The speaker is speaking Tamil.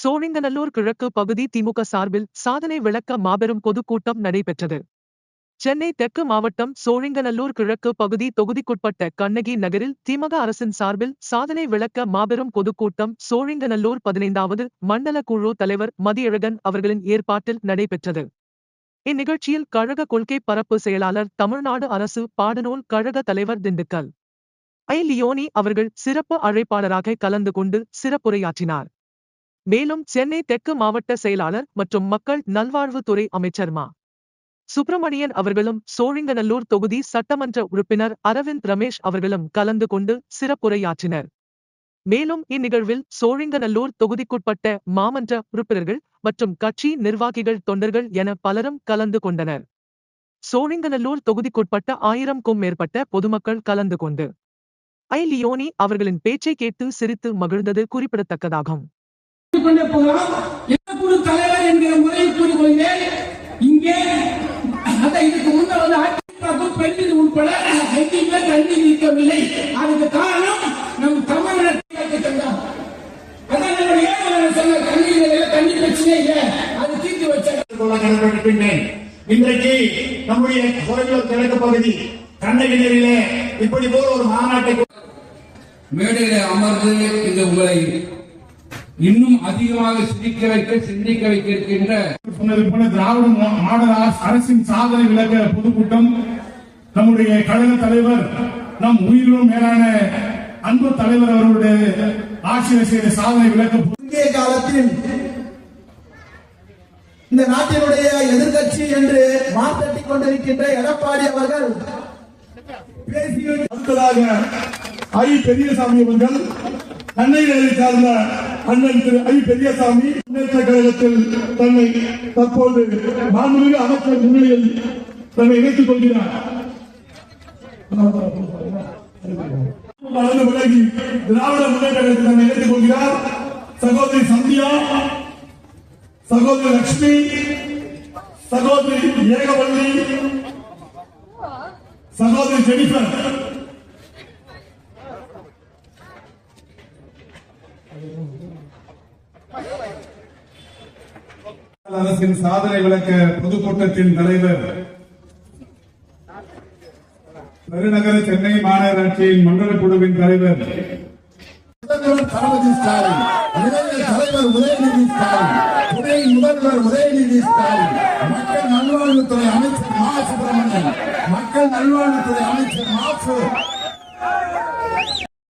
சோழிங்கநல்லூர் கிழக்கு பகுதி திமுக சார்பில் சாதனை விளக்க மாபெரும் பொதுக்கூட்டம் நடைபெற்றது. சென்னை தெற்கு மாவட்டம் சோழிங்கநல்லூர் கிழக்கு பகுதி தொகுதிக்குட்பட்ட கண்ணகி நகரில் திமுக அரசின் சார்பில் சாதனை விளக்க மாபெரும் பொதுக்கூட்டம் சோழிங்கநல்லூர் 15வது மண்டல குழு தலைவர் மதியழகன் அவர்களின் ஏற்பாட்டில் நடைபெற்றது. இந்நிகழ்ச்சியில் கழக கொள்கை பரப்பு செயலாளர் தமிழ்நாடு அரசு பாடநூல் கழக தலைவர் திண்டுக்கல் ஐ. லியோனி அவர்கள் சிறப்பு அழைப்பாளராக கலந்து கொண்டு சிறப்புரையாற்றினார். மேலும் சென்னை தெற்கு மாவட்ட செயலாளர் மற்றும் மக்கள் நல்வாழ்வுத்துறை அமைச்சர் மா. சுப்பிரமணியன் அவர்களும் சோழிங்கநல்லூர் தொகுதி சட்டமன்ற உறுப்பினர் அரவிந்த் ரமேஷ் அவர்களும் கலந்து கொண்டு சிறப்புரையாற்றினர். மேலும் இந்நிகழ்வில் சோழிங்கநல்லூர் தொகுதிக்குட்பட்ட மாமன்ற உறுப்பினர்கள் மற்றும் கட்சி நிர்வாகிகள் தொண்டர்கள் என பலரும் கலந்து கொண்டனர். சோழிங்கநல்லூர் தொகுதிக்குட்பட்ட 1000க்கும் மேற்பட்ட பொதுமக்கள் கலந்து கொண்டு ஐ. லியோனி அவர்களின் பேச்சை கேட்டு சிரித்து மகிழ்ந்தது குறிப்பிடத்தக்கதாகும். தலைவர் என்கிற முறையை கூறிக்கொள்கிறேன். இங்கே இதுக்கு முன்னர் பெண்கள் உட்பட எங்கேயுமே கல்வி இருக்கவில்லை. அதுக்கு காரணம் நம் தமிழ்நாட்டு தண்ணி பிரச்சனை இல்லை, அது தீர்த்து வச்சேன். இன்றைக்கு நம்முடைய கிழக்கு பகுதி கண்ணகிரியிலே இப்படி போல ஒரு மாநாட்டை மேடையில அமர்ந்து இந்த உங்களை இன்னும் அதிகமாக சிந்திக்க வைக்க சிந்திக்க வைக்க இருக்கின்ற சொன்னது போல திராவிட மாடல் அரசின் சாதனை விளக்க பொதுக்கூட்டம் நம்முடைய கழக தலைவர் நம் உயிரினும் மேலான அன்பு தலைவர் அவர்களுடைய ஆட்சியை செய்த சாதனை விளக்க குறுகிய காலத்தில் இந்த நாட்டினுடைய எதிர்கட்சி என்று மாற்றட்டிக் கொண்டிருக்கின்ற எடப்பாடி அவர்கள் அடுத்ததாக ஐ. பெரியசாமி அவர்கள் கண்ணகிரியை சார்ந்த அண்ணன் திரு ஐ. பெரியசாமி முன்னேற்ற கழகத்தில் தன்னை தற்போது மாண்புமிகு அமைச்சர் முன்னிலையில் தன்னை இணைத்துக் கொள்கிறார். வளர்ந்து விலகி திராவிட முன்னேற்ற கழகத்தில் தன்னை இணைத்துக் கொள்கிறார். சகோதரி சந்தியா, சகோதரி லட்சுமி, சகோதரி ஏகவல்லி, சகோதரி ஜெனிஃபர் அரசின் சாதனை விளக்க பொதுக்கூட்டத்தின் தலைவர், பெருநகர சென்னை மாநகராட்சியின் மண்டல குழுவின் தலைவர் தளபதி ஸ்டாலின், தலைவர் உதயநிதி ஸ்டாலின், துணை முதல்வர் உதயநிதி ஸ்டாலின், மக்கள் நல்வாழ்வுத்துறை அமைச்சர் மா. சுப்பிரமணியன், மக்கள் நல்வாழ்வுத்துறை அமைச்சர் மா.